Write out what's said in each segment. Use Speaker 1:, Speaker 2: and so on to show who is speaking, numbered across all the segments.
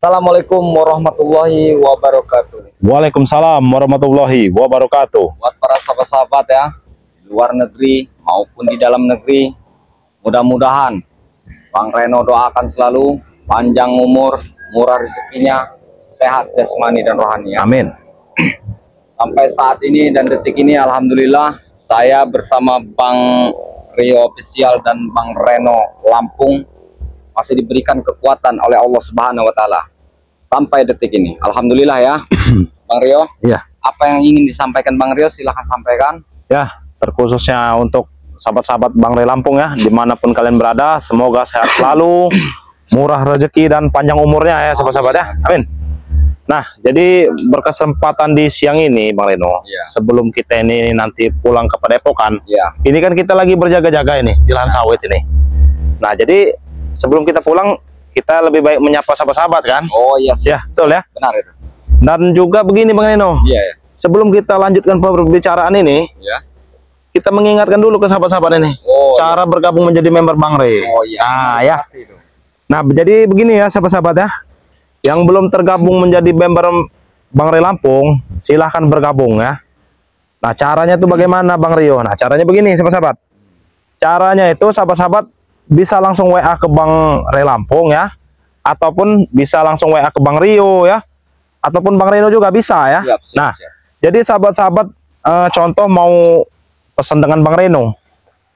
Speaker 1: Assalamualaikum warahmatullahi wabarakatuh.
Speaker 2: Waalaikumsalam warahmatullahi wabarakatuh.
Speaker 1: Buat para sahabat-sahabat ya, di luar negeri maupun di dalam negeri, mudah-mudahan Bang Reno doakan selalu panjang umur, murah rezekinya, sehat jasmani dan rohani ya.
Speaker 2: Amin.
Speaker 1: Sampai saat ini dan detik ini alhamdulillah saya bersama Bang Rio Official dan Bang Reno Lampung masih diberikan kekuatan oleh Allah Subhanahu wa taala sampai detik ini. Alhamdulillah ya. Bang Rio,
Speaker 2: Iya.
Speaker 1: apa yang ingin disampaikan Bang Rio silahkan sampaikan.
Speaker 2: Ya, terkhususnya untuk sahabat-sahabat Bang Rio Lampung ya, dimanapun kalian berada, semoga sehat selalu, murah rezeki dan panjang umurnya ya sahabat-sahabat ya. Amin. Nah, jadi berkesempatan di siang ini Bang Reno,
Speaker 1: Ya.
Speaker 2: sebelum kita ini nanti pulang ke Padepokan,
Speaker 1: Ya.
Speaker 2: ini kan kita lagi berjaga-jaga ini di lahan sawit ini. Nah, jadi sebelum kita pulang, kita lebih baik menyapa sahabat-sahabat kan?
Speaker 1: Oh iya,
Speaker 2: Ya, betul ya.
Speaker 1: benar itu.
Speaker 2: Dan juga begini Bang Reno,
Speaker 1: Iya ya.
Speaker 2: sebelum kita lanjutkan pembicaraan ini,
Speaker 1: Ya.
Speaker 2: kita mengingatkan dulu ke sahabat-sahabat ini
Speaker 1: Oh,
Speaker 2: cara bergabung menjadi member Bang Re.
Speaker 1: Oh iya.
Speaker 2: Nah ya.
Speaker 1: Pasti itu.
Speaker 2: Nah jadi begini ya sahabat-sahabat ya, yang belum tergabung menjadi member Bang Re Lampung, silahkan bergabung ya. Nah caranya itu bagaimana Bang Rio? Nah caranya begini sahabat-sahabat. Caranya itu sahabat-sahabat bisa langsung WA ke Bang Re Lampung ya, ataupun bisa langsung WA ke Bang Rio ya, ataupun Bang Reno juga bisa ya.
Speaker 1: Siap, siap,
Speaker 2: Nah
Speaker 1: siap.
Speaker 2: jadi sahabat-sahabat contoh mau pesan dengan Bang Reno,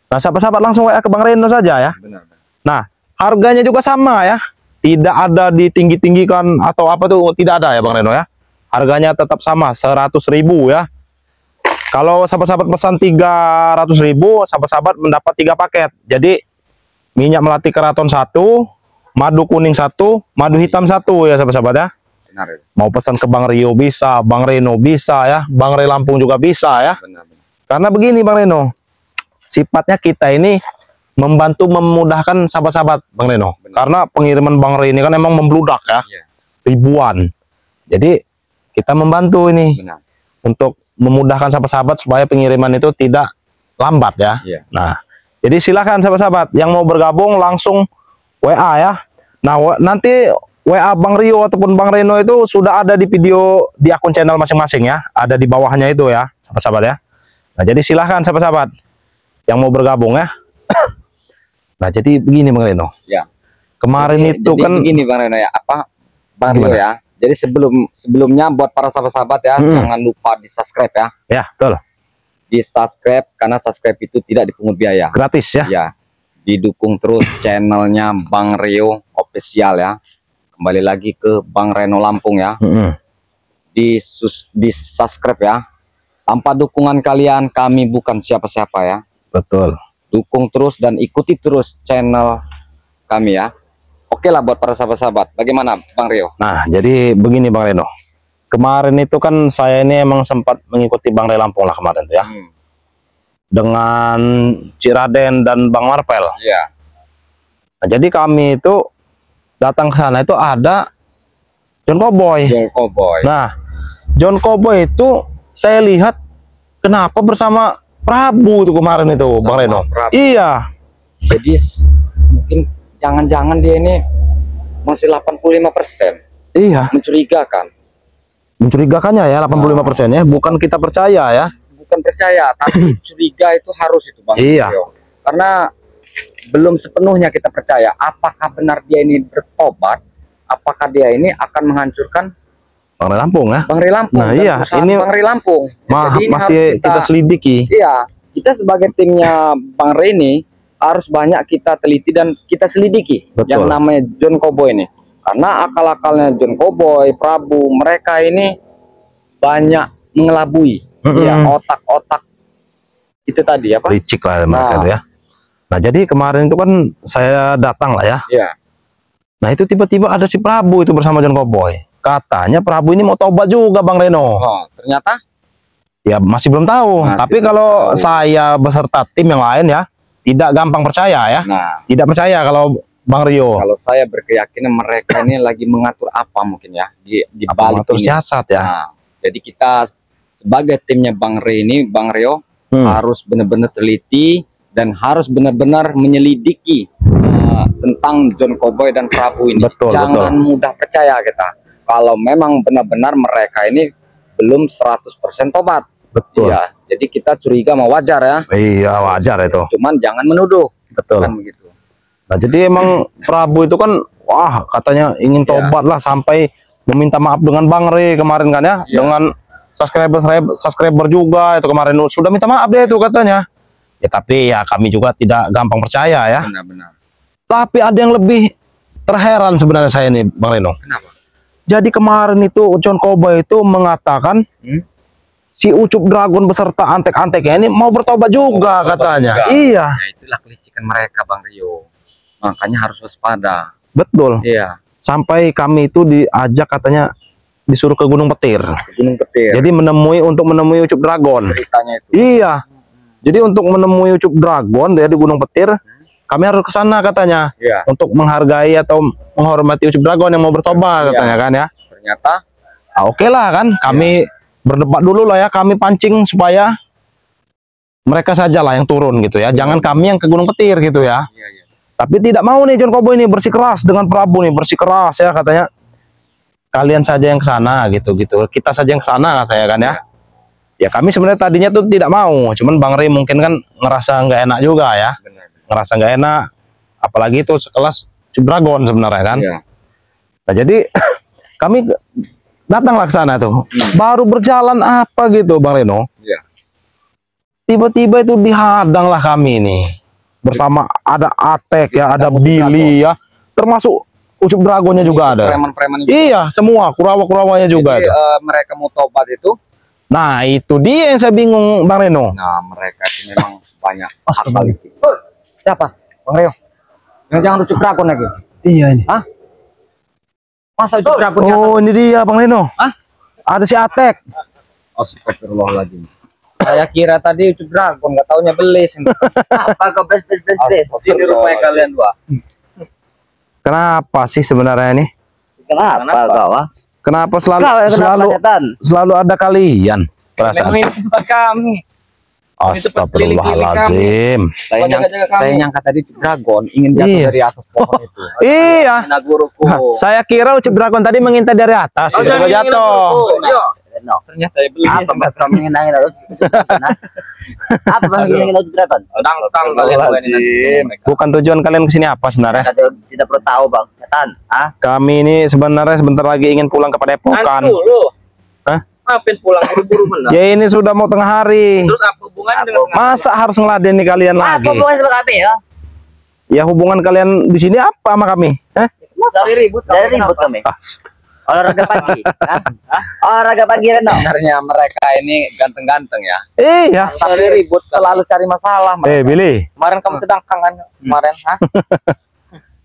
Speaker 2: nah sahabat-sahabat langsung WA ke Bang Reno saja ya.
Speaker 1: Benar.
Speaker 2: Nah harganya juga sama ya, tidak ada ditinggi-tinggikan atau apa tuh, tidak ada ya Bang Reno ya. Harganya tetap sama 100.000 ya. Kalau sahabat-sahabat pesan 300.000, sahabat-sahabat mendapat 3 paket. Jadi minyak melati keraton 1, madu kuning 1, madu hitam 1 ya sahabat-sahabat ya.
Speaker 1: Benar itu.
Speaker 2: Mau pesan ke Bang Rio bisa, Bang Reno bisa ya, Bang Re Lampung juga bisa ya.
Speaker 1: Benar. Benar.
Speaker 2: Karena begini Bang Reno, sifatnya kita ini membantu memudahkan sahabat-sahabat Bang Reno.
Speaker 1: Benar.
Speaker 2: Karena pengiriman Bang Re ini kan emang membludak ya,
Speaker 1: Iya.
Speaker 2: ribuan. Jadi kita membantu ini
Speaker 1: Benar.
Speaker 2: untuk memudahkan sahabat-sahabat supaya pengiriman itu tidak lambat ya.
Speaker 1: Iya.
Speaker 2: Nah, jadi silakan sahabat-sahabat yang mau bergabung langsung WA ya. Nah, nanti WA Bang Rio ataupun Bang Reno itu sudah ada di video di akun channel masing-masing ya, ada di bawahnya itu ya, sahabat-sahabat ya. Nah, jadi silahkan sahabat-sahabat yang mau bergabung ya. Nah, jadi begini Bang Reno.
Speaker 1: Ya.
Speaker 2: Kemarin itu
Speaker 1: jadi
Speaker 2: kan
Speaker 1: begini Bang Reno ya, Bang Rio
Speaker 2: Gimana?
Speaker 1: ya. Jadi sebelumnya buat para sahabat-sahabat ya, jangan lupa di-subscribe ya.
Speaker 2: ya, betul.
Speaker 1: Di-subscribe karena subscribe itu tidak dipungut biaya.
Speaker 2: Gratis ya.
Speaker 1: Ya. Didukung terus channelnya Bang Rio Official ya. Kembali lagi ke Bang Reno Lampung ya. Di-subscribe ya. Tanpa dukungan kalian kami bukan siapa-siapa ya.
Speaker 2: Betul.
Speaker 1: Dukung terus dan ikuti terus channel kami ya. Oke lah buat para sahabat-sahabat. Bagaimana Bang Rio?
Speaker 2: Nah, jadi begini Bang Reno. Kemarin itu kan saya ini emang sempat mengikuti Bang Re Lampung lah kemarin tuh ya. Dengan Ciraden dan Bang Marpel.
Speaker 1: Iya.
Speaker 2: Nah, jadi kami itu datang ke sana itu ada John Cowboy.
Speaker 1: John Cowboy.
Speaker 2: Nah, John Cowboy itu saya lihat kenapa bersama Prabu itu kemarin itu Bang Reno.
Speaker 1: Prabu.
Speaker 2: Iya.
Speaker 1: Jadi mungkin jangan-jangan dia ini masih 85%.
Speaker 2: Iya.
Speaker 1: Mencurigakan.
Speaker 2: Mencurigakannya ya 85% ya, bukan kita percaya ya.
Speaker 1: Bukan percaya, tapi curiga itu harus itu Bang
Speaker 2: Iya.
Speaker 1: Rio. Karena belum sepenuhnya kita percaya apakah benar dia ini bertobat, apakah dia ini akan menghancurkan
Speaker 2: Bang Re Lampung ya.
Speaker 1: Bang Ri Lampung.
Speaker 2: Nah,
Speaker 1: dan
Speaker 2: iya,
Speaker 1: perusahaan
Speaker 2: ini
Speaker 1: Bang Ri Lampung. Jadi ini
Speaker 2: masih
Speaker 1: harus
Speaker 2: kita selidiki.
Speaker 1: Iya, kita sebagai timnya Bang Ri ini harus banyak kita teliti dan kita selidiki.
Speaker 2: Betul.
Speaker 1: Yang namanya John Cowboy ini. Karena akal-akalnya John Cowboy, Prabu, mereka ini banyak mengelabui. Ya, otak-otak itu tadi apa?
Speaker 2: Licik lah mereka
Speaker 1: Nah.
Speaker 2: itu ya. Nah, jadi kemarin itu kan saya datang lah ya.
Speaker 1: Iya.
Speaker 2: Nah, itu tiba-tiba ada si Prabu itu bersama John Cowboy. Katanya Prabu ini mau tobat juga Bang Reno.
Speaker 1: Oh, ternyata
Speaker 2: Ya masih belum tahu.
Speaker 1: Masih
Speaker 2: Tapi
Speaker 1: belum
Speaker 2: kalau
Speaker 1: tahu.
Speaker 2: saya beserta tim yang lain ya, tidak gampang percaya ya.
Speaker 1: nah,
Speaker 2: Tidak percaya kalau Bang Rio
Speaker 1: kalau saya berkeyakinan mereka ini lagi mengatur apa mungkin ya di balik
Speaker 2: mengatur
Speaker 1: ini.
Speaker 2: siasat ya.
Speaker 1: Nah, jadi kita sebagai timnya Bang Ri ini, Bang Rio harus benar-benar teliti dan harus benar-benar menyelidiki tentang John Cowboy dan Prabu ini.
Speaker 2: Betul,
Speaker 1: Jangan mudah percaya kita. Kalau memang benar-benar mereka ini belum 100% tobat.
Speaker 2: Betul.
Speaker 1: Iya, jadi kita curiga mau wajar ya.
Speaker 2: Iya, wajar itu.
Speaker 1: Cuman jangan menuduh.
Speaker 2: Betul.
Speaker 1: Kan begitu.
Speaker 2: Nah, jadi emang Prabu itu kan, wah, katanya ingin tobat lah sampai meminta maaf dengan Bang Re kemarin kan ya, dengan subscriber juga itu kemarin sudah minta maaf dia itu katanya. Ya tapi ya kami juga tidak gampang percaya ya.
Speaker 1: Benar-benar.
Speaker 2: Tapi ada yang lebih terheran sebenarnya saya nih Bang Reno.
Speaker 1: Kenapa?
Speaker 2: Jadi kemarin itu John Cowboy itu mengatakan si Ucup Dragon beserta antek-anteknya ini mau bertobat juga katanya. Iya.
Speaker 1: Ya itulah kelicikan mereka Bang Rio. Makanya harus waspada.
Speaker 2: Betul.
Speaker 1: Iya.
Speaker 2: Sampai kami itu diajak katanya disuruh ke Gunung Petir.
Speaker 1: Gunung Petir.
Speaker 2: Jadi untuk menemui Ucup Dragon.
Speaker 1: Ceritanya itu.
Speaker 2: Iya. Jadi untuk menemui Ucup Dragon dia di Gunung Petir, kami harus ke sana katanya.
Speaker 1: Iya.
Speaker 2: Untuk menghargai atau menghormati Ucup Dragon yang mau bertobat katanya kan ya.
Speaker 1: Ternyata
Speaker 2: Oke lah kan, kami berdebat dulu lah ya, kami pancing supaya mereka sajalah yang turun gitu ya. Jangan kami yang ke Gunung Petir gitu ya.
Speaker 1: iya.
Speaker 2: Tapi tidak mau nih John Cowboy ini bersikeras dengan Prabu nih, bersikeras ya katanya. Kalian saja yang ke sana gitu. Kita saja yang ke sana katanya kan ya. Ya kami sebenarnya tadinya tuh tidak mau, cuman Bang Rey mungkin kan ngerasa nggak enak juga ya.
Speaker 1: Benar.
Speaker 2: Ngerasa nggak enak, apalagi itu sekelas Ucup Dragon sebenarnya kan.
Speaker 1: Iya.
Speaker 2: Nah jadi kami datanglah ke sana tuh. Baru berjalan apa gitu Bang Reno.
Speaker 1: Iya.
Speaker 2: Tiba-tiba itu dihadang lah kami nih. Bersama ada Atek ya, ada Billy ya. Termasuk Ucup Dragonnya juga ada.
Speaker 1: Preman-preman juga.
Speaker 2: Iya, semua kurawa-kurawanya juga.
Speaker 1: Jadi,
Speaker 2: Itu.
Speaker 1: mereka mau tobat itu.
Speaker 2: Nah, itu dia yang saya bingung Bang Reno.
Speaker 1: Nah, mereka itu memang banyak akal
Speaker 2: Astaga.
Speaker 1: licik. Siapa? Bang Rio. Yang jangan Ucup Dragon lagi.
Speaker 2: Iya ini.
Speaker 1: Hah? Masa Ucup Dragon di atas?
Speaker 2: Oh, ini dia Bang Reno.
Speaker 1: Hah?
Speaker 2: Ada si Atek.
Speaker 1: Astagfirullahaladzim. Saya kira tadi Ucup Dragon, nggak taunya belis. Apa kau belis? Sini rupanya kalian dua.
Speaker 2: Kenapa sih sebenarnya ini?
Speaker 1: Kenapa kau?
Speaker 2: Kenapa selalu ada kalian? Perasaan.
Speaker 1: Memang ini tempat kami.
Speaker 2: Astagfirullahaladzim.
Speaker 1: Saya nyangka tadi Ucup Dragon ingin jatuh
Speaker 2: Iya.
Speaker 1: dari atas pohon itu.
Speaker 2: Iya.
Speaker 1: Nah, guruku.
Speaker 2: Saya kira Ucup Dragon tadi mengintai dari atas, tiba-tiba jatuh.
Speaker 1: Ternyata saya beli.
Speaker 3: Apa mas kamu ingin laut? Apa bang ingin laut berapa?
Speaker 1: Tang kalian.
Speaker 2: Bukan tujuan kalian kesini apa sebenarnya?
Speaker 3: Tidak perlu tahu bang. Setan. Ah?
Speaker 2: Kami ini sebenarnya sebentar lagi ingin pulang ke Padepokan. Hah?
Speaker 1: Ngapain pulang buru-buru benar?
Speaker 2: Ya ini sudah mau tengah hari.
Speaker 1: Terus apa hubungannya dengan
Speaker 2: Masa harus ngeladeni kalian
Speaker 3: Apa
Speaker 2: lagi?
Speaker 3: hubungannya sama kami ya?
Speaker 2: Ya hubungan kalian di sini apa sama kami? Hah?
Speaker 3: Dari ribut kami. Olahraga pagi. Hah? Olahraga pagi Reno.
Speaker 1: sebenarnya mereka ini ganteng-ganteng ya?
Speaker 2: Iya.
Speaker 1: Tapi ribut selalu cari masalah.
Speaker 2: Billy.
Speaker 1: Kemarin kamu sedang kan kemarin, hah?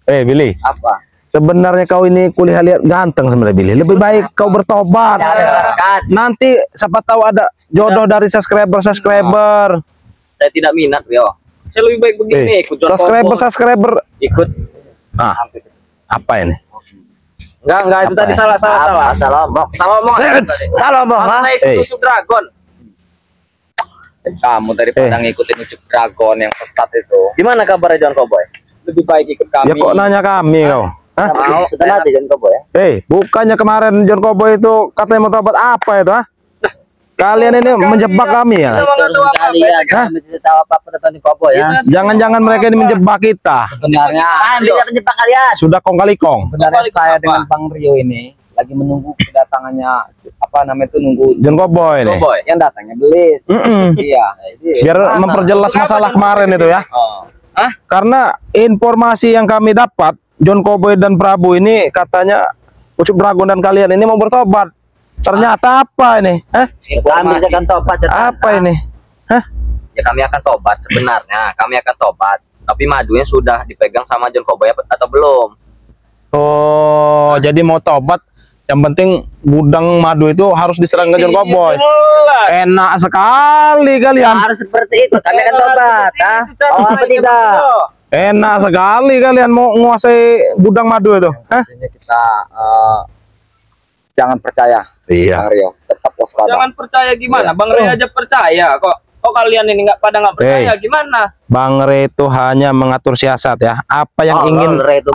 Speaker 2: Billy.
Speaker 1: Apa?
Speaker 2: Sebenarnya kau ini kuliah lihat ganteng sebenarnya Billy. Lebih baik kau bertobat. Nanti siapa tahu ada jodoh dari subscriber.
Speaker 1: Saya tidak minat, yo. Saya lebih baik begini, ikut John Cowboy.
Speaker 2: Subscriber.
Speaker 1: Ikut.
Speaker 2: Ah, apa ini?
Speaker 1: Enggak, itu tadi salah.
Speaker 3: Salah omong. Salah omong.
Speaker 1: Karena
Speaker 3: Ha?
Speaker 1: ikut Ucup Dragon. Kamu daripada ngikutin Ucup Dragon yang sesat itu.
Speaker 3: Gimana kabarnya John Cowboy?
Speaker 1: Lebih baik ikut kami.
Speaker 2: Ya kok nanya kami kau? Hah?
Speaker 1: Mau.
Speaker 3: Setelah John Cowboy ya?
Speaker 2: Bukannya kemarin John Cowboy itu katanya mau tobat apa itu, ah? Kalian ini menjebak kami ya?
Speaker 3: Kalian kami tidak tahu apa-apa tentang Cowboy ya.
Speaker 2: Jangan-jangan mereka ini menjebak kita.
Speaker 1: Sebenarnya,
Speaker 3: Kami tidak menjebak kalian.
Speaker 2: Sudah kong kali kong.
Speaker 1: sebenarnya saya dengan Bang Rio ini lagi menunggu kedatangannya apa namanya itu nunggu
Speaker 2: John Cowboy nih.
Speaker 1: Cowboy yang datangnya belis. Iya.
Speaker 2: Biar memperjelas masalah kemarin itu ya.
Speaker 1: Oh.
Speaker 2: Karena informasi yang kami dapat, John Cowboy dan Prabu ini katanya Ucup Dragon dan kalian ini mau bertobat. Ternyata apa ini? Hah?
Speaker 3: Kami akan tobat. Setan.
Speaker 2: Apa ini? Hah?
Speaker 4: Ya kami akan tobat sebenarnya, kami akan tobat. Tapi madunya sudah dipegang sama John Cowboy atau belum?
Speaker 2: Oh, jadi mau tobat. Yang penting gudang madu itu harus diserang ke John Cowboy. Enak sekali kalian.
Speaker 3: Harus seperti itu. Kami akan tobat. Ah? Oh apa tidak?
Speaker 2: Enak sekali kalian mau menguasai gudang madu itu. Hah?
Speaker 1: Artinya kita jangan percaya.
Speaker 2: Iya.
Speaker 1: Bang Rio, tetap waspada.
Speaker 4: Jangan percaya gimana, Bang Ray aja percaya kok. Kok Kalau kalian ini nggak percaya, gimana?
Speaker 2: Bang Re itu hanya mengatur siasat ya. Apa yang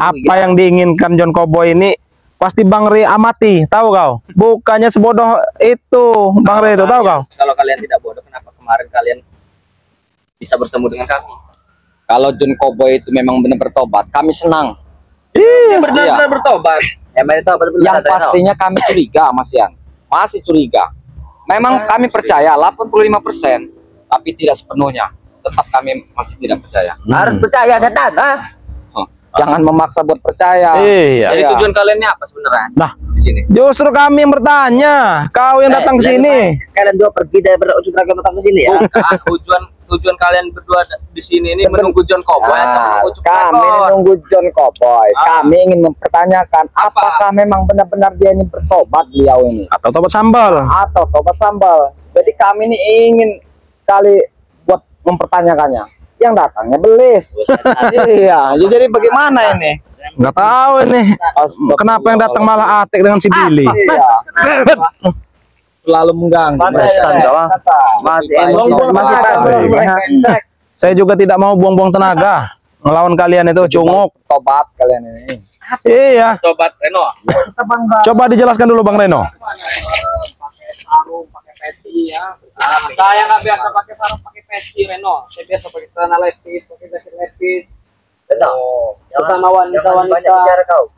Speaker 2: apa yang diinginkan John Cowboy ini pasti Bang Re amati, tahu kau? Bukannya sebodoh itu Bang Re itu, tahu kau?
Speaker 4: Kalau kalian tidak bodoh, kenapa kemarin kalian bisa bertemu dengan kami?
Speaker 1: Kalau John Cowboy itu memang benar bertobat, kami senang.
Speaker 2: Iya,
Speaker 4: Benar-benar bertobat.
Speaker 1: Yang pastinya kami curiga, Mas Yan. Masih curiga. Memang kami percaya 85%, tapi tidak sepenuhnya. Tetap kami masih tidak percaya.
Speaker 3: Harus percaya setan,
Speaker 1: Jangan memaksa buat percaya.
Speaker 2: Iya.
Speaker 4: Jadi tujuan kalian ini apa sebenarnya?
Speaker 2: Nah,
Speaker 4: Di sini.
Speaker 2: justru kami yang bertanya, kau yang datang ke sini.
Speaker 3: Kalian dua pergi dari berujung ragam datang ke sini ya.
Speaker 4: Tujuan kalian berdua di sini ini menunggu John Cowboy atau menunggu
Speaker 1: Kami menunggu John Cowboy. Kami ingin mempertanyakan apakah memang benar-benar dia ini bertobat beliau ini
Speaker 2: Atau tobat sambal.
Speaker 1: atau tobat sambal. Jadi kami ini ingin sekali buat mempertanyakannya. Yang datangnya belis. Iya, jadi bagaimana ini?
Speaker 2: Nggak tahu ini. Kenapa yang datang malah Atik dengan si Billy?
Speaker 1: Iya. Selalu mengganggu.
Speaker 2: Saya juga tidak mau buang-buang tenaga ngelawan kalian itu cunguk.
Speaker 1: Tobat kalian ini.
Speaker 2: Iya.
Speaker 4: Tobat Reno.
Speaker 2: Coba dijelaskan dulu Bang Reno.
Speaker 1: Pakai sarung, pakai peci ya.
Speaker 4: Saya nggak biasa pakai sarung, pakai peci Reno. Saya biasa pakai celana lepis, pakai jaket lepis. Bersama wanita-wanita.
Speaker 3: Bicara kau.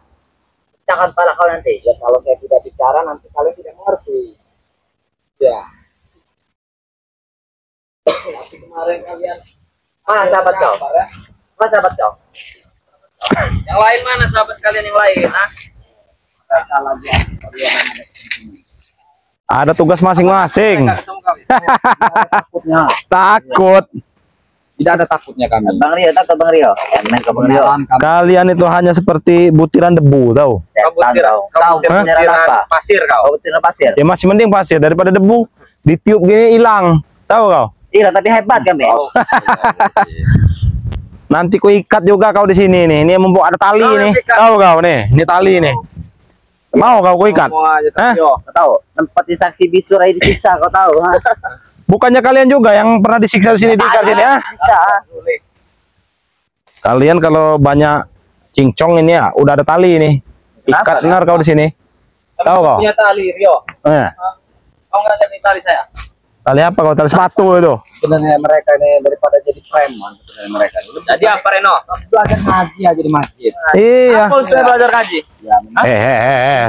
Speaker 3: Jangan pala kau nanti.
Speaker 1: Ya kalau saya tidak bicara nanti kalian tidak mengerti. Ya. Tapi kemarin kalian
Speaker 3: Mana sahabat kau? Mana sahabat kau?
Speaker 4: Yang lain mana sahabat kalian yang lain?
Speaker 1: salah aja.
Speaker 2: Ada tugas masing-masing.
Speaker 1: Takutnya.
Speaker 2: Takut.
Speaker 1: Tidak ada takutnya kami.
Speaker 3: Bang Rio, takut Bang Rio. Main ke Bang Rio.
Speaker 2: Kalian itu hanya seperti butiran debu, tahu?
Speaker 3: Kau butiran apa?
Speaker 4: Pasir kau.
Speaker 3: Kau butiran pasir.
Speaker 2: Ya masih mending pasir daripada debu. Ditiup gini hilang. Tahu kau?
Speaker 3: Iya, tapi hebat kami.
Speaker 2: Nanti ku ikat juga kau di sini nih. Ini mumpuk ada tali nih. Tahu kau nih? Ini tali nih. Mau kau ku ikat? Hah?
Speaker 3: Kau tahu? Tempat saksi bisu Rai disiksa, kau tahu? Ha?
Speaker 2: Bukannya kalian juga yang pernah disiksa di sini diikat sini ya?
Speaker 3: Bisa.
Speaker 2: Kalian kalau banyak cincong ini ya udah ada tali nih. Ikat benar kau di sini. Tahu kau?
Speaker 4: Punya tali Rio. Kau nggak lihat tali saya?
Speaker 2: Tali apa kau? Tali sepatu itu.
Speaker 1: Sebenarnya mereka ini daripada jadi preman sebenarnya mereka.
Speaker 4: Jadi apa Reno?
Speaker 1: Belajar ngaji aja di masjid.
Speaker 2: Iya.
Speaker 4: Aku sudah belajar kaji.
Speaker 1: Ya, memang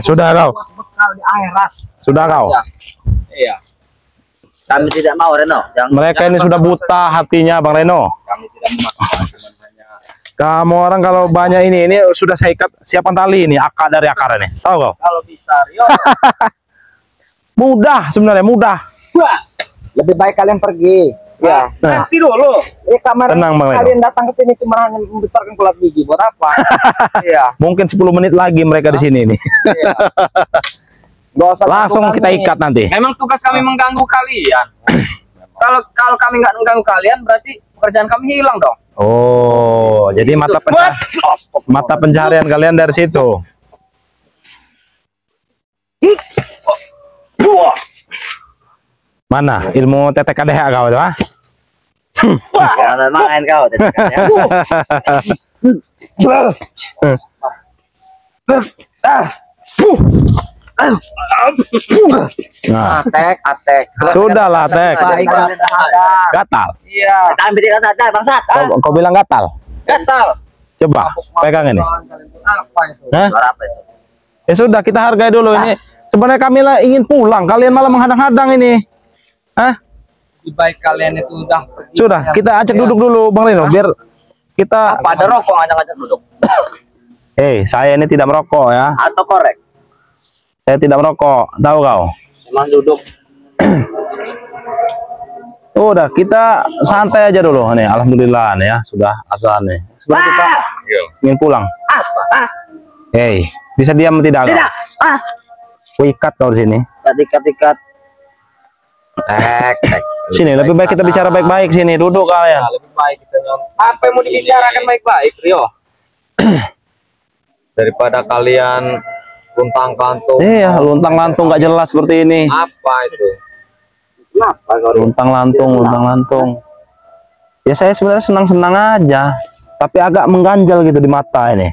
Speaker 2: Sudah kau.
Speaker 1: buat bekal di akhirat.
Speaker 2: Sudah kau.
Speaker 1: Iya.
Speaker 3: Kami tidak mau, Reno.
Speaker 2: Mereka ini sudah buta hatinya, Bang Reno.
Speaker 1: Kami tidak memaksa, cuman hanya
Speaker 2: Kamu orang kalau banyak ini sudah saya ikat siapan tali ini, akar dari akar ini. Tahu kau?
Speaker 4: Kalau bisa Rio.
Speaker 2: Mudah sebenarnya, mudah.
Speaker 1: lebih baik kalian pergi. Ya.
Speaker 2: Nah,
Speaker 4: Nanti dulu.
Speaker 1: Kamar
Speaker 2: Tenang, Bang Reno.
Speaker 1: kalian datang ke sini cuma hanya membesarkan kulat gigi. Buat apa? Iya.
Speaker 2: mungkin 10 menit lagi mereka di sini nih.
Speaker 1: Iya. Nggak usah
Speaker 2: Langsung
Speaker 1: ganggu
Speaker 2: kita
Speaker 1: kami.
Speaker 2: ikat nanti.
Speaker 4: Memang tugas kami mengganggu kalian. Kalau kami nggak mengganggu kalian, berarti pekerjaan kami hilang dong.
Speaker 2: Oh, jadi mata pencaharian kalian dari situ. Mana ilmu tetek KDH kau itu, ah?
Speaker 3: Jangan main kau.
Speaker 2: Nah,
Speaker 1: Atek.
Speaker 2: sudahlah, Tek.
Speaker 1: Baik, kalian sadar.
Speaker 2: Gatal.
Speaker 1: Iya.
Speaker 3: Kami tidak sadar, bangsat.
Speaker 2: Kau bilang gatal.
Speaker 4: Gatal.
Speaker 2: Coba pegang ini.
Speaker 1: Apa itu?
Speaker 2: Hah?
Speaker 3: Suara apa itu?
Speaker 2: Ya sudah, kita hargai dulu ini. Sebenarnya kami lah ingin pulang, kalian malah menghadang-hadang ini. Hah?
Speaker 1: Lebih baik kalian itu udah pergi.
Speaker 2: Sudah, kita ajak duduk dulu, Bang Reno, biar kita.
Speaker 4: Pada rokok ngajak-ngajak duduk.
Speaker 2: Saya ini tidak merokok ya.
Speaker 3: Atau korek?
Speaker 2: Saya tidak merokok, tahu kau?
Speaker 4: Emang duduk.
Speaker 2: Udah, kita santai aja dulu nih. Alhamdulillah nih ya, sudah azan nih. Sebenarnya kita ingin pulang.
Speaker 3: Apa?
Speaker 2: Bisa diam tidak? Kau?
Speaker 3: Tidak.
Speaker 2: Ku ikat kau di sini.
Speaker 3: Tikat. Tek.
Speaker 2: Sini, lebih baik kita bicara baik-baik sini. Duduk kalian.
Speaker 1: Lebih baik kita nyontek.
Speaker 4: Apa yang mau dibicarakan baik-baik, Rio?
Speaker 1: Daripada kalian luntang kantung.
Speaker 2: Iya, luntang-lantung nggak jelas seperti ini.
Speaker 1: Apa itu?
Speaker 3: Kenapa kau?
Speaker 2: Luntang lantung. Ya saya sebenarnya senang-senang aja, tapi agak mengganjal gitu di mata ini.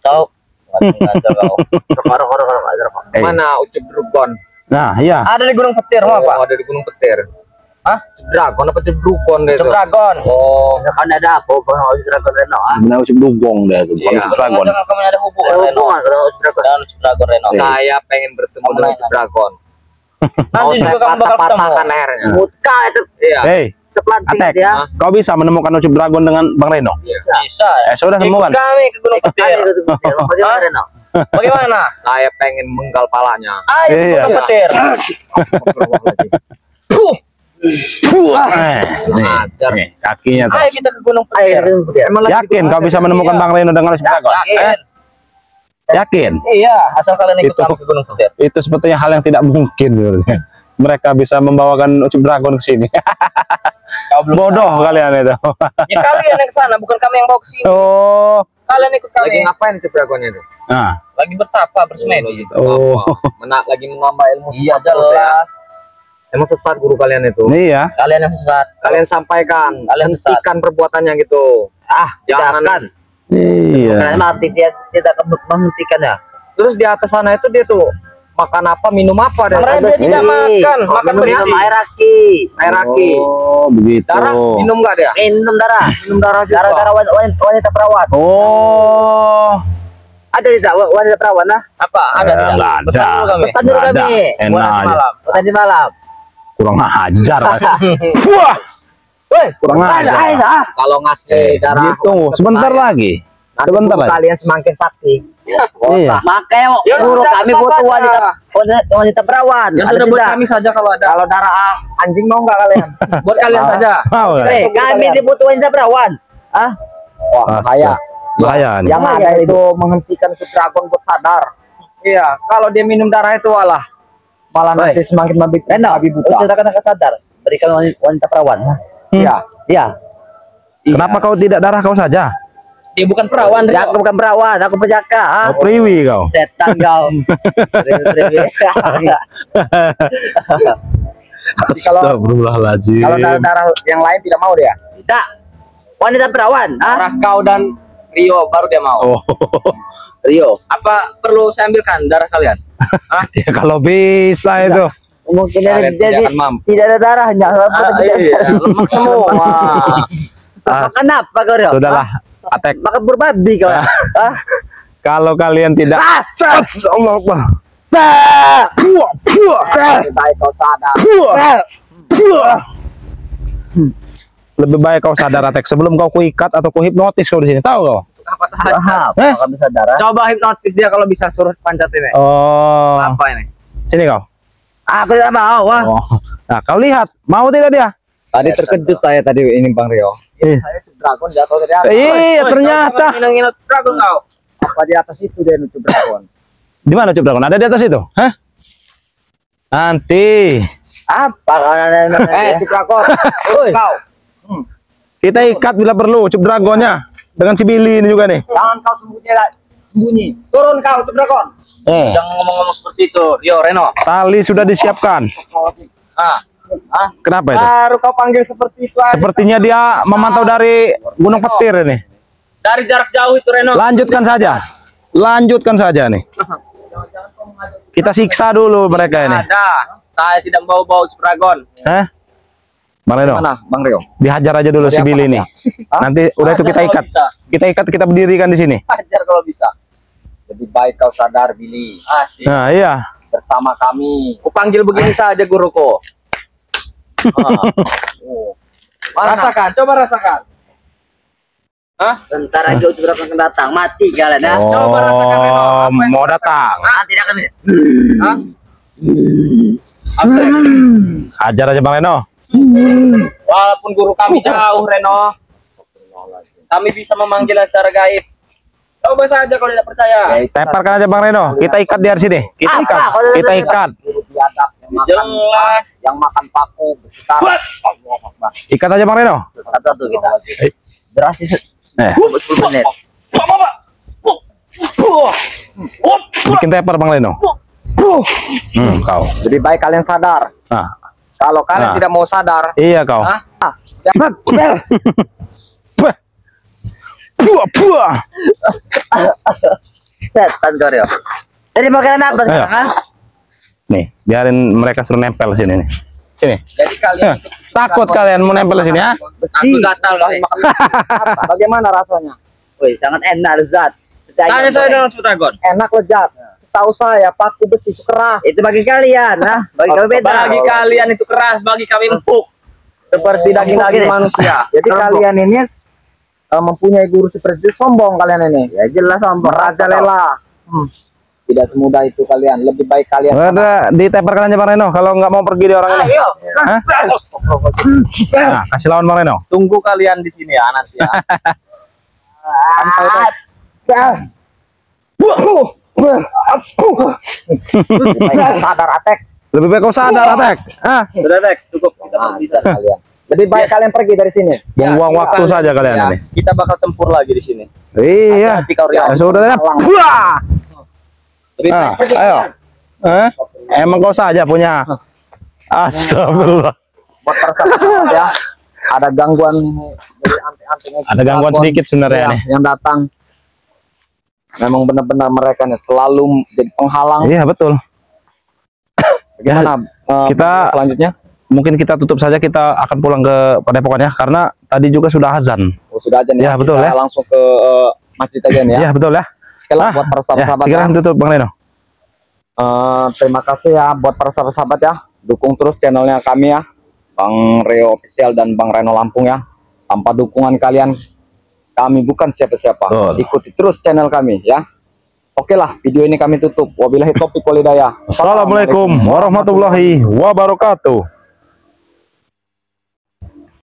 Speaker 3: Kau. Rokok.
Speaker 2: Eh.
Speaker 1: Mana Ucup Dragon?
Speaker 2: Nah, iya.
Speaker 3: Ada di Gunung Petir mau apa?
Speaker 1: Ada di Gunung Petir. Hah? Dragon apa Ucup Dragon deh itu?
Speaker 3: Dragon.
Speaker 1: Oh,
Speaker 3: Kan ada apa? Bang Ucup Dragon Reno.
Speaker 2: Sebenarnya Ucup Dugong deh itu, bukan
Speaker 1: Iya.
Speaker 2: Ucup Dragon.
Speaker 3: Kamu ada hubungan Reno. Ucup Dragon Reno.
Speaker 1: saya pengen bertemu dengan Ucup Dragon.
Speaker 3: Nanti juga kamu bakal
Speaker 1: patahkan lehernya.
Speaker 3: Mutka itu
Speaker 1: Iya.
Speaker 2: Hei,
Speaker 3: kepelanting
Speaker 2: Atek,
Speaker 3: dia.
Speaker 2: kau bisa menemukan Ucup Dragon dengan Bang Reno?
Speaker 3: Bisa.
Speaker 2: Sudah temukan.
Speaker 3: Kami ke Gunung Petir. Bagaimana Reno?
Speaker 1: Bagaimana? Saya pengen menggal palanya.
Speaker 3: Ayo ke
Speaker 2: Iya.
Speaker 3: Gunung Petir.
Speaker 1: Ajar.
Speaker 2: Nih, kakinya tuh.
Speaker 3: Ayo kita ke Gunung Petir.
Speaker 1: Emang lagi
Speaker 2: Yakin kau bisa menemukan Bang Reno dengan Ucup Dragon?
Speaker 3: Yakin.
Speaker 2: Yakin?
Speaker 3: Iya, asal kalian ikut
Speaker 2: Itu-
Speaker 3: kami ke Gunung Petir.
Speaker 2: Itu sepertinya hal yang tidak mungkin sebenarnya. Mereka bisa membawakan Ucup Dragon ke sini. Bodoh kalian itu.
Speaker 3: Ya kalian yang ke sana, bukan kami yang bawa ke sini.
Speaker 2: Oh.
Speaker 3: Kalian ikut
Speaker 1: Lagi
Speaker 3: kami.
Speaker 1: ngapain Ucup Dragonnya itu?
Speaker 2: Nah.
Speaker 3: Lagi bertapa bersemedi.
Speaker 2: Oh.
Speaker 1: Lagi menambah ilmu.
Speaker 3: Iya
Speaker 1: sesat terus ya.
Speaker 3: jelas.
Speaker 1: Emang sesat guru kalian itu.
Speaker 2: Iya.
Speaker 3: Kalian yang sesat.
Speaker 1: Kalian sampaikan,
Speaker 3: Kalian sesat.
Speaker 1: hentikan perbuatannya gitu.
Speaker 3: Jangan.
Speaker 1: Jangan.
Speaker 2: Iya.
Speaker 3: Karena mati dia tidak akan menghentikan ya.
Speaker 1: Terus di atas sana itu dia tuh makan apa, minum apa deh?
Speaker 3: Mereka tidak makan, makan
Speaker 1: minum
Speaker 3: besi. Air aki.
Speaker 1: Air aki.
Speaker 2: Oh, begitu.
Speaker 1: Darah minum nggak dia?
Speaker 3: Minum darah.
Speaker 1: Minum darah juga.
Speaker 3: Darah wanita perawat.
Speaker 2: Oh.
Speaker 3: Ada tidak wanita perawat nah? Apa? Ada tidak?
Speaker 2: Enggak ada.
Speaker 3: Pesan dulu kami. Pesan dulu
Speaker 2: Nggak ada.
Speaker 3: kami.
Speaker 2: Enak
Speaker 3: Buat
Speaker 2: aja.
Speaker 3: malam. Buat di malam.
Speaker 2: Kurang ajar. Wah. Kurang ajar.
Speaker 1: Kalau ngasih darah
Speaker 2: Gitu, sebentar lagi.
Speaker 1: nanti
Speaker 2: Sebentar
Speaker 1: tubuh
Speaker 2: lagi.
Speaker 1: kalian semakin sakti.
Speaker 2: Iya.
Speaker 3: Makanya
Speaker 1: Ya
Speaker 3: guru
Speaker 1: sudah,
Speaker 3: kami
Speaker 1: kesal
Speaker 3: butuh
Speaker 1: saja.
Speaker 3: wanita perawat.
Speaker 4: Ya
Speaker 3: Ada
Speaker 4: sudah buat
Speaker 3: tidak?
Speaker 4: kami saja kalau ada.
Speaker 1: Kalau darah anjing mau nggak kalian?
Speaker 4: Buat kalian saja.
Speaker 2: Mau nggak?
Speaker 3: Kami dibutuh wanita perawat. Ah,
Speaker 1: Wah, bahaya.
Speaker 2: Bahaya nih.
Speaker 1: Yang ada itu menghentikan si dragon buat sadar. Iya, kalau dia minum darah itu malah nanti semakin
Speaker 3: Reno, kita akan sadar. Berikan wanita perawat.
Speaker 1: Iya.
Speaker 3: Iya.
Speaker 2: Kenapa kau tidak darah kau saja?
Speaker 4: Dia bukan perawan.
Speaker 3: Ya, aku bukan perawat, aku penjaga. Ah.
Speaker 2: Oh, priwi kau.
Speaker 3: Setan kau.
Speaker 2: Astagfirullahaladzim.
Speaker 1: Kalau darah yang lain tidak mau dia.
Speaker 3: Tidak. Wanita perawan. Ah.
Speaker 4: Darah kau dan Rio baru dia mau.
Speaker 2: Oh.
Speaker 3: Rio.
Speaker 4: Apa perlu saya ambilkan darah kalian?
Speaker 2: Ya kalau bisa itu.
Speaker 3: Mungkin
Speaker 1: Kalian tidak
Speaker 3: jadi
Speaker 1: akan mampu.
Speaker 3: tidak ada darahnya.
Speaker 4: Iya, lemak semua.
Speaker 3: Kenapa kau Rio?
Speaker 2: Sudahlah. Atek.
Speaker 3: Makan berbabi kau. Ah.
Speaker 2: Kalau kalian tidak Allah Akbar.
Speaker 1: Lebih baik kau sadar.
Speaker 2: Lebih baik kau sadar Atek sebelum kau kuikat atau kuhipnotis kau di sini. Tahu kau?
Speaker 4: Apa saja?
Speaker 3: Maka bisa darah.
Speaker 4: Coba hipnotis dia kalau bisa suruh panjat ini.
Speaker 2: Oh.
Speaker 4: Apa ini?
Speaker 2: Sini kau.
Speaker 3: Aku tidak mau. Wah.
Speaker 2: Oh. Nah, kau lihat, mau tidak dia?
Speaker 1: Tadi terkejut saya tadi ini Bang Rio.
Speaker 4: Saya si dragon jatuh dari atas.
Speaker 2: Iya,
Speaker 4: Woi,
Speaker 2: ternyata.
Speaker 4: jangan nginep dragon kau.
Speaker 1: Apa di atas itu dia nutup dragon?
Speaker 2: Di mana Ucup Dragon? Ada di atas itu? Hah? Nanti
Speaker 3: Apa kau
Speaker 1: Nutup dragon. Kau.
Speaker 2: kita ikat bila perlu Ucup Dragonnya dengan si Billy ini juga nih.
Speaker 1: Jangan kau sembunyi. Turun kau nutup dragon.
Speaker 4: Jangan ngomong-ngomong seperti itu. Rio, Reno.
Speaker 2: Tali sudah disiapkan. Kenapa itu?
Speaker 4: Baru kau panggil seperti itu aja.
Speaker 2: Sepertinya dia memantau dari Gunung Petir ini.
Speaker 4: Dari jarak jauh itu Reno.
Speaker 2: Lanjutkan saja. Lanjutkan saja nih. Kita siksa dulu mereka ini.
Speaker 4: Ada. Saya tidak bawa-bawa dragon.
Speaker 2: Hah? Bang Reno,
Speaker 1: Mana Bang Rio?
Speaker 2: dihajar aja dulu si Billy ini. Nanti udah itu kita ikat. Kita ikat, kita berdirikan di sini.
Speaker 4: Ajar kalau bisa.
Speaker 1: Lebih baik kau sadar Billy.
Speaker 4: Asik.
Speaker 2: Nah, iya.
Speaker 1: Bersama kami.
Speaker 4: Ku panggil begini saja guruku.
Speaker 1: Oh.
Speaker 4: Rasakan, coba rasakan. Hah?
Speaker 3: Bentar lagi Ucup Dragon akan datang. Mati kalian ya.
Speaker 4: Coba rasakan, Reno.
Speaker 2: Oh,
Speaker 4: Apa yang
Speaker 2: mau
Speaker 4: kau
Speaker 2: datang.
Speaker 3: Nanti dia akan
Speaker 4: Hah? Apa?
Speaker 2: Hajar aja Bang Reno.
Speaker 4: Walaupun guru kami jauh, Reno, kami bisa memanggil secara gaib. Coba saja kalau tidak percaya.
Speaker 2: Temparkan aja Bang Reno. Kita ikat di sini. Kita
Speaker 3: Apa?
Speaker 2: ikat.
Speaker 3: Kalau
Speaker 2: Kita
Speaker 3: tidak
Speaker 2: ikat.
Speaker 1: Guru biadab
Speaker 4: Jelas.
Speaker 1: yang makan paku bersetar.
Speaker 4: Buat.
Speaker 1: Allah Akbar.
Speaker 2: Ikat aja Bang Reno.
Speaker 3: satu kita. Drastis
Speaker 2: Eh,
Speaker 3: 10 menit.
Speaker 2: bikin tepar Bang Reno. Kau.
Speaker 1: Lebih baik kalian sadar.
Speaker 2: Nah,
Speaker 1: Kalau kalian
Speaker 2: Nah.
Speaker 1: tidak mau sadar,
Speaker 2: Iya kau.
Speaker 1: Hah?
Speaker 2: Buah, buah.
Speaker 3: Setan kau Rio. Jadi mau kalian apa
Speaker 2: Ayo.
Speaker 3: sekarang? Ah?
Speaker 2: Nih, biarin mereka suruh nempel sini nih. Sini.
Speaker 1: jadi kalian
Speaker 2: Takut kalian mau nempel sini ya?
Speaker 4: Aku gatal loh.
Speaker 1: bagaimana rasanya?
Speaker 3: Wih, sangat enak lezat.
Speaker 4: Tanya saya dong, Sutagon.
Speaker 1: Enak lezat. Setahu saya paku besi itu keras.
Speaker 3: Itu bagi kalian, nah. Bagi kami beda.
Speaker 4: Bagi kalian itu keras, bagi kami empuk. Seperti daging-daging manusia.
Speaker 1: Jadi kalian ini mempunyai guru seperti itu, sombong kalian ini.
Speaker 3: Ya jelas sombong.
Speaker 1: Merajalela. Tidak semudah itu kalian. Lebih baik kalian.
Speaker 2: Udah diteperkan aja Bang Reno kalau nggak mau pergi di orang ini.
Speaker 3: Ayo.
Speaker 2: Hah? Nah, kasih lawan Bang Reno.
Speaker 4: Tunggu kalian di sini ya nanti ya.
Speaker 1: Sadar atek.
Speaker 2: Lebih baik kau sadar, Atek. Ah,
Speaker 4: Sudah, Tek, cukup. Kita pergi sana.
Speaker 1: Kalian. Lebih baik kalian pergi dari sini.
Speaker 2: buang-buang waktu saja kalian
Speaker 4: Ya,
Speaker 2: ini.
Speaker 4: kita bakal tempur lagi di sini.
Speaker 2: Iya.
Speaker 4: Hati-hati kau, Rio.
Speaker 2: Ya sudah ya. Wah.
Speaker 4: Lebih
Speaker 2: Ah,
Speaker 4: baik
Speaker 2: ayo. Emang kau saja punya. Astagfirullah.
Speaker 1: Buat persahabatan ya. Ada gangguan ini dari anting-anting.
Speaker 2: Ada gangguan sedikit sebenarnya
Speaker 1: ya,
Speaker 2: nih.
Speaker 1: yang datang. Memang benar-benar mereka nih selalu jadi penghalang.
Speaker 2: Iya, betul.
Speaker 1: Bagaimana
Speaker 2: kita-
Speaker 1: selanjutnya?
Speaker 2: Mungkin kita tutup saja, kita akan pulang ke Padepokan ya, karena tadi juga sudah azan.
Speaker 1: Oh, sudah aja nih.
Speaker 2: Ya, betul
Speaker 1: Kita
Speaker 2: ya.
Speaker 1: langsung ke masjid aja nih ya.
Speaker 2: Iya, betul ya.
Speaker 1: Sekali
Speaker 2: Ah,
Speaker 1: buat para
Speaker 2: Ya,
Speaker 1: sahabat-sahabat ya.
Speaker 2: sekarang tutup Bang Reno.
Speaker 1: Terima kasih ya buat para sahabat-sahabat ya. Dukung terus channelnya kami ya. Bang Rio Official dan Bang Reno Lampung ya. Tanpa dukungan kalian, kami bukan siapa-siapa.
Speaker 2: Betul.
Speaker 1: Ikuti terus channel kami ya. Oke lah, video ini kami tutup. Wabillahi taufiq wal hidayah.
Speaker 2: Assalamualaikum warahmatullahi wabarakatuh.